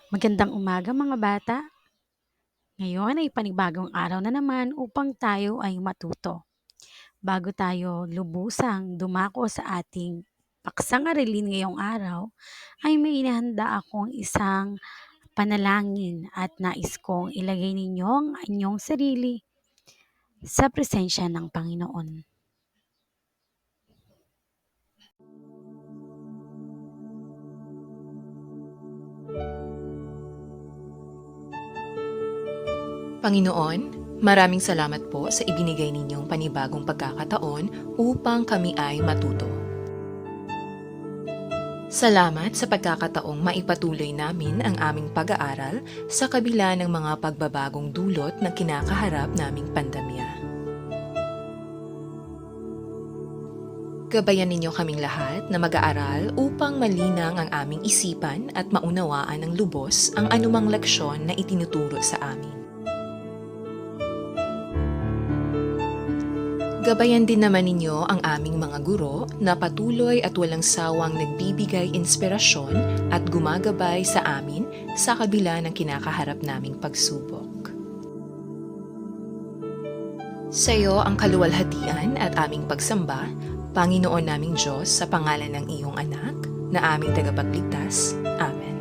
Magandang umaga mga bata. Ngayon ay panibagong araw na naman upang tayo ay matuto. Bago tayo lubusang dumako sa ating paksang aralin ngayong araw, ay may inihanda akong isang panalangin at nais kong ilagay ninyo ang inyong sarili sa presensya ng Panginoon. Panginoon, maraming salamat po sa ibinigay ninyong panibagong pagkakataon upang kami ay matuto. Salamat sa pagkakataong maipatuloy namin ang aming pag-aaral sa kabila ng mga pagbabagong dulot na kinakaharap naming pandemya. Gabayan ninyo kaming lahat na mag-aaral upang malinang ang aming isipan at maunawaan ng lubos ang anumang leksyon na itinuturo sa amin. Gabayan din naman ninyo ang aming mga guro na patuloy at walang sawang nagbibigay inspirasyon at gumagabay sa amin sa kabila ng kinakaharap naming pagsubok. Sa iyo ang kaluwalhatian at aming pagsamba, Panginoon naming Diyos, sa pangalan ng iyong anak, na aming tagapagligtas. Amen.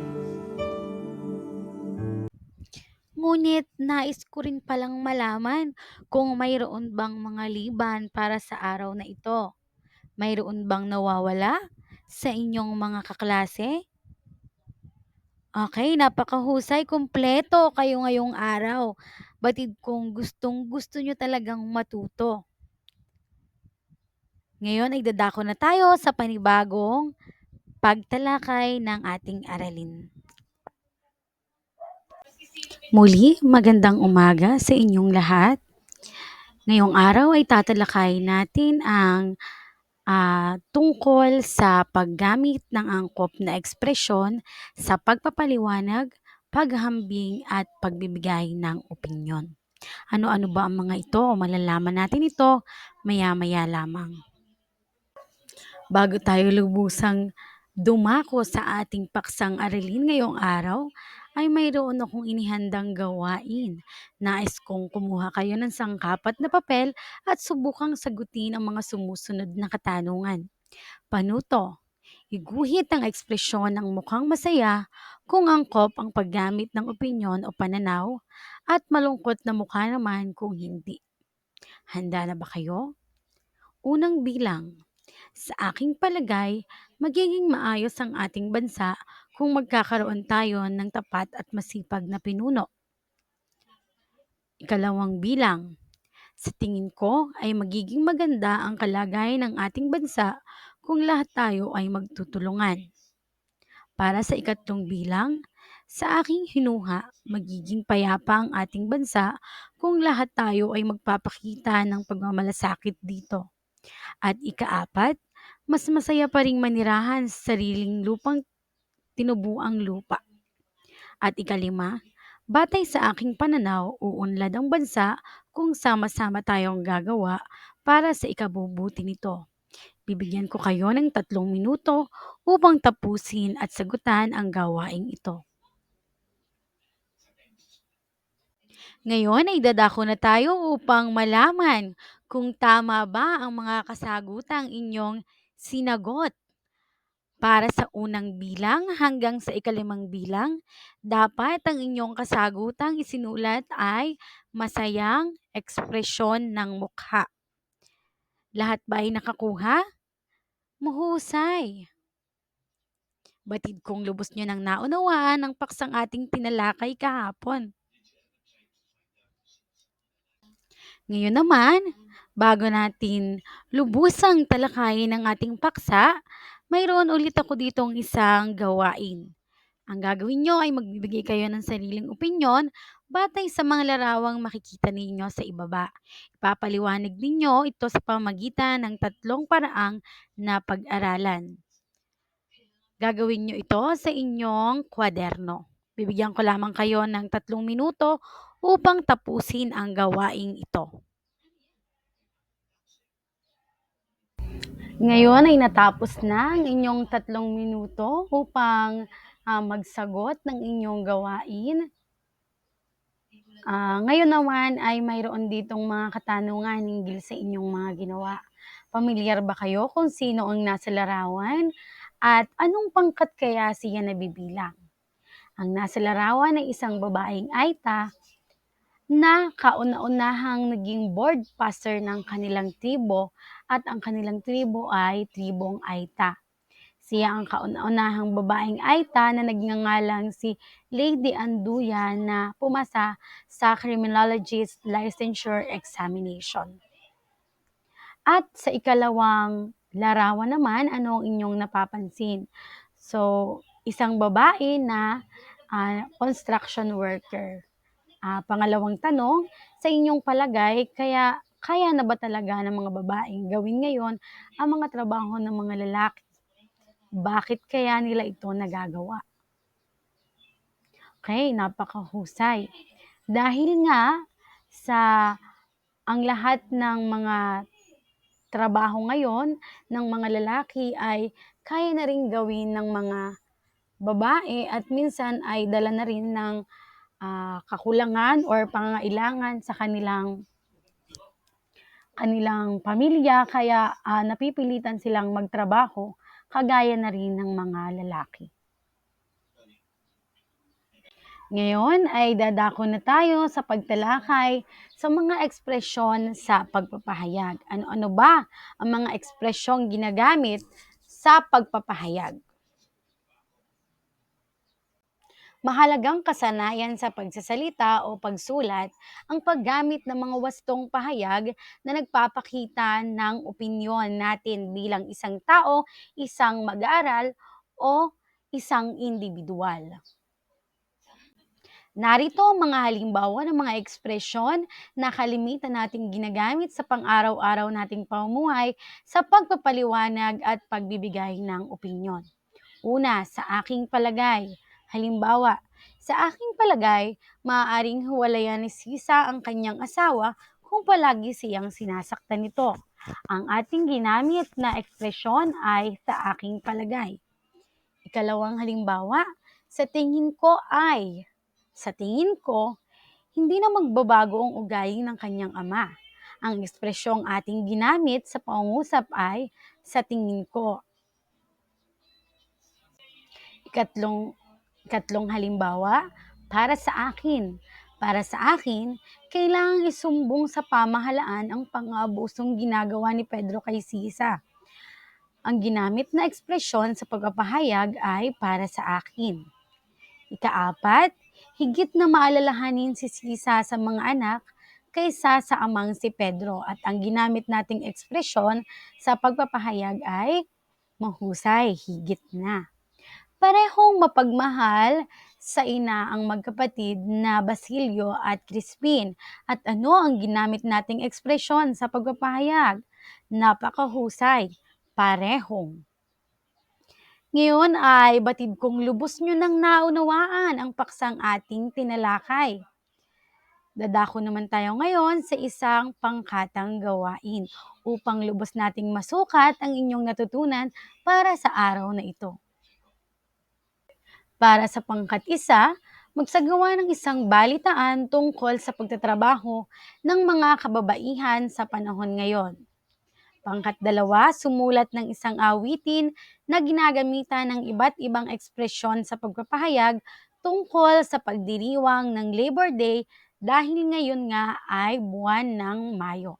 Ngunit nais ko rin palang malaman kung mayroon bang mga liban para sa araw na ito. Mayroon bang nawawala sa inyong mga kaklase? Okay, napakahusay, kumpleto kayo ngayong araw. Batid kong gustong-gusto nyo talagang matuto. Ngayon ay dadako na tayo sa panibagong pagtalakay ng ating aralin. Muli, magandang umaga sa inyong lahat. Ngayong araw ay tatalakay natin ang tungkol sa paggamit ng angkop na ekspresyon sa pagpapaliwanag, paghahambing at pagbibigay ng opinyon. Ano-ano ba ang mga ito? Malalaman natin ito maya-maya lamang. Bago tayo lubusang dumako sa ating paksang aralin ngayong araw, ay mayroon akong inihandang gawain. Nais kong kumuha kayo ng sangkapat na papel at subukang sagutin ang mga sumusunod na katanungan. Panuto, iguhit ang ekspresyon ng mukhang masaya kung angkop ang paggamit ng opinyon o pananaw at malungkot na mukha naman kung hindi. Handa na ba kayo? Unang bilang. Sa aking palagay, magiging maayos ang ating bansa kung magkakaroon tayo ng tapat at masipag na pinuno. Ikalawang bilang. Sa tingin ko ay magiging maganda ang kalagayan ng ating bansa kung lahat tayo ay magtutulungan. Para sa ikatlong bilang, sa aking hinuha, magiging payapa ang ating bansa kung lahat tayo ay magpapakita ng pagmamalasakit dito. At ikaapat, mas masaya pa ring manirahan sa sariling lupang tinubuang lupa. At ikalima, batay sa aking pananaw, uunlad ang bansa kung sama-sama tayong gagawa para sa ikabubuti nito. Bibigyan ko kayo ng 3 minuto upang tapusin at sagutan ang gawaing ito. Ngayon ay dadako na tayo upang malaman kung tama ba ang mga kasagutang inyong sinagot. Para sa unang bilang hanggang sa ikalimang bilang, dapat ang inyong kasagutang isinulat ay masayang ekspresyon ng mukha. Lahat ba ay nakakuha? Mahusay! Batid kong lubos nyo nang naunawaan ang paksang ating tinalakay kahapon. Ngayon naman, bago natin lubusang talakayin ang ating paksa, mayroon ulit ako ditong isang gawain. Ang gagawin nyo ay magbibigay kayo ng sariling opinyon batay sa mga larawang makikita ninyo sa ibaba. Ipapaliwanag ninyo ito sa pamagitan ng 3 paraang na pag-aralan. Gagawin nyo ito sa inyong kwaderno. Bibigyan ko lamang kayo ng 3 minuto upang tapusin ang gawaing ito. Ngayon ay natapos na ang inyong 3 minuto upang magsagot ng inyong gawain. Ngayon naman ay mayroon ditong mga katanungan hinggil sa inyong mga ginawa. Pamilyar ba kayo kung sino ang nasa larawan at anong pangkat kaya siya nabibilang? Ang nasa larawan ay isang babaeng Aita na kauna-unahang naging board pastor ng kanilang tribo at ang kanilang tribo ay tribong Aita. Siya ang kauna-unahang babaeng Aita na nagngangalang si Lady Anduya na pumasa sa Criminologist Licensure Examination. At sa ikalawang larawan naman, ano ang inyong napapansin? So, isang babae na construction worker. Pangalawang tanong, sa inyong palagay, kaya na ba talaga ng mga babaeng gawin ngayon ang mga trabaho ng mga lalaki? Bakit kaya nila ito nagagawa? Okay, napakahusay. Dahil nga sa ang lahat ng mga trabaho ngayon ng mga lalaki ay kaya na rin gawin ng mga babae at minsan ay dala na rin ng kakulangan or pangangailangan sa kanilang pamilya kaya napipilitan silang magtrabaho kagaya na rin ng mga lalaki. Ngayon ay dadako na tayo sa pagtalakay sa mga ekspresyon sa pagpapahayag. Ano-ano ba ang mga ekspresyong ginagamit sa pagpapahayag? Mahalagang kasanayan sa pagsasalita o pagsulat ang paggamit ng mga wastong pahayag na nagpapakita ng opinyon natin bilang isang tao, isang mag-aaral o isang individual. Narito ang mga halimbawa ng mga ekspresyon na kalimitan nating ginagamit sa pang-araw-araw nating pamumuhay sa pagpapaliwanag at pagbibigay ng opinyon. Una, sa aking palagay. Halimbawa, sa aking palagay, maaaring hiwalayan ni Sisa ang kanyang asawa kung palagi siyang sinasaktan nito. Ang ating ginamit na ekspresyon ay sa aking palagay. Ikalawang halimbawa, sa tingin ko ay. Sa tingin ko, hindi na magbabago ang ugali ng kanyang ama. Ang ekspresyong ating ginamit sa pangungusap ay sa tingin ko. Ikatlong halimbawa, para sa akin. Para sa akin, kailangang isumbong sa pamahalaan ang pang-aabusong ginagawa ni Pedro kay Sisa. Ang ginamit na ekspresyon sa pagpapahayag ay para sa akin. Ikaapat, higit na maalalahanin si Sisa sa mga anak kaysa sa amang si Pedro at ang ginamit nating ekspresyon sa pagpapahayag ay mahusay, higit na. Parehong mapagmahal sa ina ang magkapatid na Basilio at Crispin. At ano ang ginamit nating ekspresyon sa pagpapahayag? Napakahusay, parehong. Ngayon ay batid kong lubos nyo nang naunawaan ang paksang ating tinalakay. Dadako naman tayo ngayon sa isang pangkatang gawain upang lubos nating masukat ang inyong natutunan para sa araw na ito. Para sa pangkat isa, magsagawa ng isang balitaan tungkol sa pagtatrabaho ng mga kababaihan sa panahon ngayon. Pangkat dalawa, sumulat ng isang awitin na ginagamitan ng iba't ibang ekspresyon sa pagpapahayag tungkol sa pagdiriwang ng Labor Day dahil ngayon nga ay buwan ng Mayo.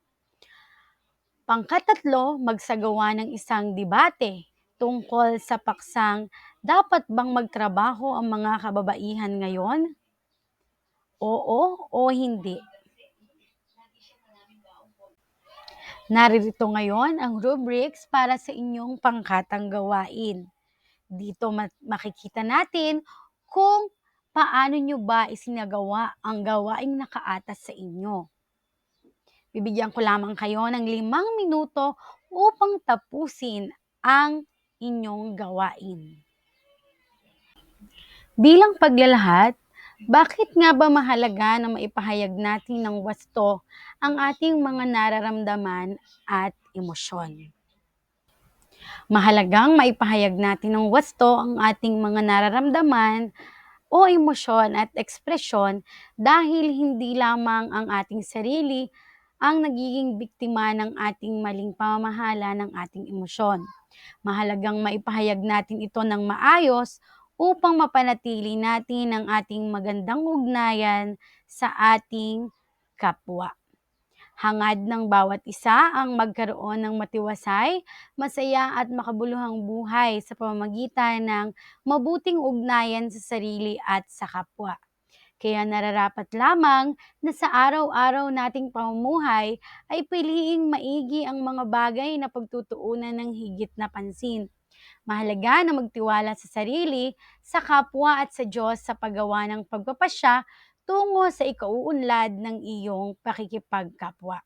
Pangkatatlo, magsagawa ng isang debate tungkol sa paksang dapat bang magtrabaho ang mga kababaihan ngayon? Oo o hindi? Naririto ngayon ang rubrics para sa inyong pangkatang gawain. Dito makikita natin kung paano nyo ba isinagawa ang gawaing nakaatas sa inyo. Bibigyan ko lamang kayo ng 5 minuto upang tapusin ang inyong gawain. Bilang paglalahat, bakit nga ba mahalaga na maipahayag natin ng wasto ang ating mga nararamdaman at emosyon? Mahalagang maipahayag natin ng wasto ang ating mga nararamdaman o emosyon at ekspresyon dahil hindi lamang ang ating sarili ang nagiging biktima ng ating maling pamamahala ng ating emosyon. Mahalagang maipahayag natin ito ng maayos upang mapanatili natin ang ating magandang ugnayan sa ating kapwa. Hangad ng bawat isa ang magkaroon ng matiwasay, masaya at makabuluhang buhay sa pamamagitan ng mabuting ugnayan sa sarili at sa kapwa. Kaya nararapat lamang na sa araw-araw nating pamumuhay ay piliing maigi ang mga bagay na pagtutuunan ng higit na pansin. Mahalaga na magtiwala sa sarili, sa kapwa at sa Diyos sa paggawa ng pagpapasya tungo sa ikauunlad ng iyong pakikipagkapwa.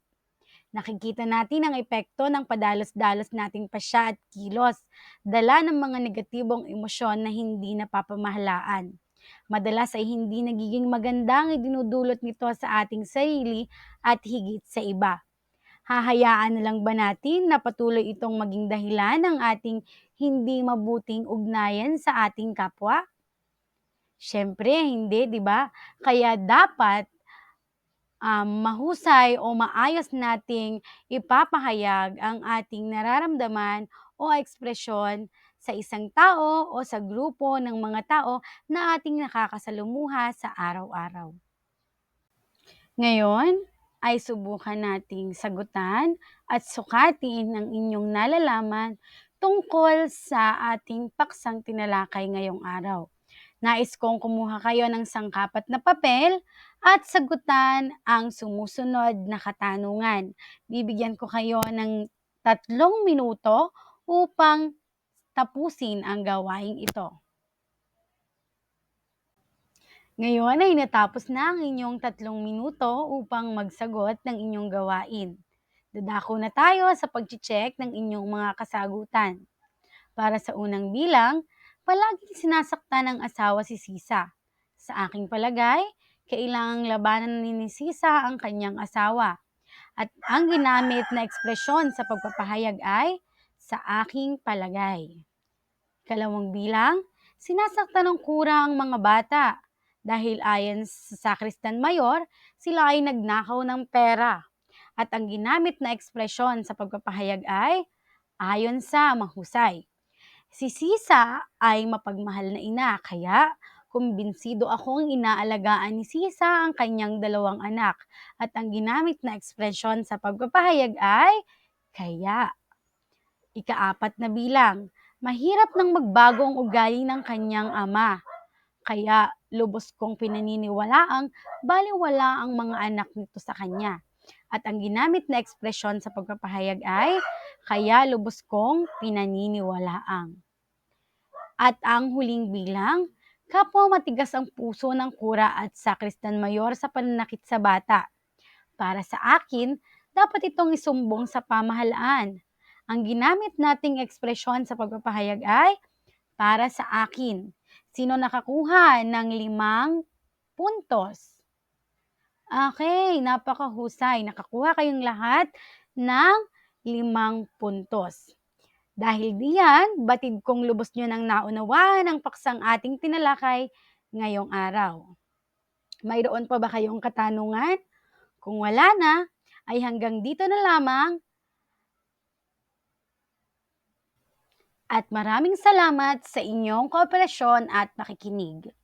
Nakikita natin ang epekto ng padalos-dalos nating pasya at kilos, dala ng mga negatibong emosyon na hindi napapamahalaan. Madalas ay hindi nagiging maganda ang idinudulot nito sa ating sarili at higit sa iba. Hahayaan na lang ba natin na patuloy itong maging dahilan ng ating hindi mabuting ugnayan sa ating kapwa? Siyempre, hindi, di ba? Kaya dapat mahusay o maayos nating ipapahayag ang ating nararamdaman o ekspresyon sa isang tao o sa grupo ng mga tao na ating nakakasalumuha sa araw-araw. Ngayon ay subukan nating sagutan at sukatin ang inyong nalalaman tungkol sa ating paksang tinalakay ngayong araw. Nais kong kumuha kayo ng sangkapat na papel at sagutan ang sumusunod na katanungan. Bibigyan ko kayo ng 3 minuto upang tapusin ang gawaing ito. Ngayon ay natapos na ang inyong 3 minuto upang magsagot ng inyong gawain. Dadako na tayo sa pag-check ng inyong mga kasagutan. Para sa unang bilang, palaging sinasaktan ng asawa si Sisa. Sa aking palagay, kailangang labanan ni Sisa ang kanyang asawa. At ang ginamit na ekspresyon sa pagpapahayag ay, sa aking palagay. Kalawang bilang, sinasaktan ng kura ang mga bata. Dahil ayon sa Sakristan Mayor, sila ay nagnakaw ng pera. At ang ginamit na ekspresyon sa pagpapahayag ay, ayon sa mahusay. Si Sisa ay mapagmahal na ina, kaya kumbinsido akong inaalagaan ni Sisa ang kanyang 2 anak. At ang ginamit na ekspresyon sa pagpapahayag ay, kaya. Ika-4 na bilang, mahirap nang magbago ang ugali ng kanyang ama. Kaya lubos kong pinaniniwalaang baliwala ang mga anak nito sa kanya. At ang ginamit na ekspresyon sa pagpapahayag ay, kaya lubos kong pinaniniwalaang. At ang huling bilang, kapwa matigas ang puso ng kura at sakristan mayor sa pananakit sa bata. Para sa akin, dapat itong isumbong sa pamahalaan. Ang ginamit nating ekspresyon sa pagpapahayag ay, para sa akin. Sino nakakuha ng 5 puntos? Okay, napakahusay. Nakakuha kayong lahat ng 5 puntos. Dahil diyan, batid kong lubos nyo ng naunawaan ang paksang ating tinalakay ngayong araw. Mayroon pa ba kayong katanungan? Kung wala na, ay hanggang dito na lamang at maraming salamat sa inyong kooperasyon at pakikinig.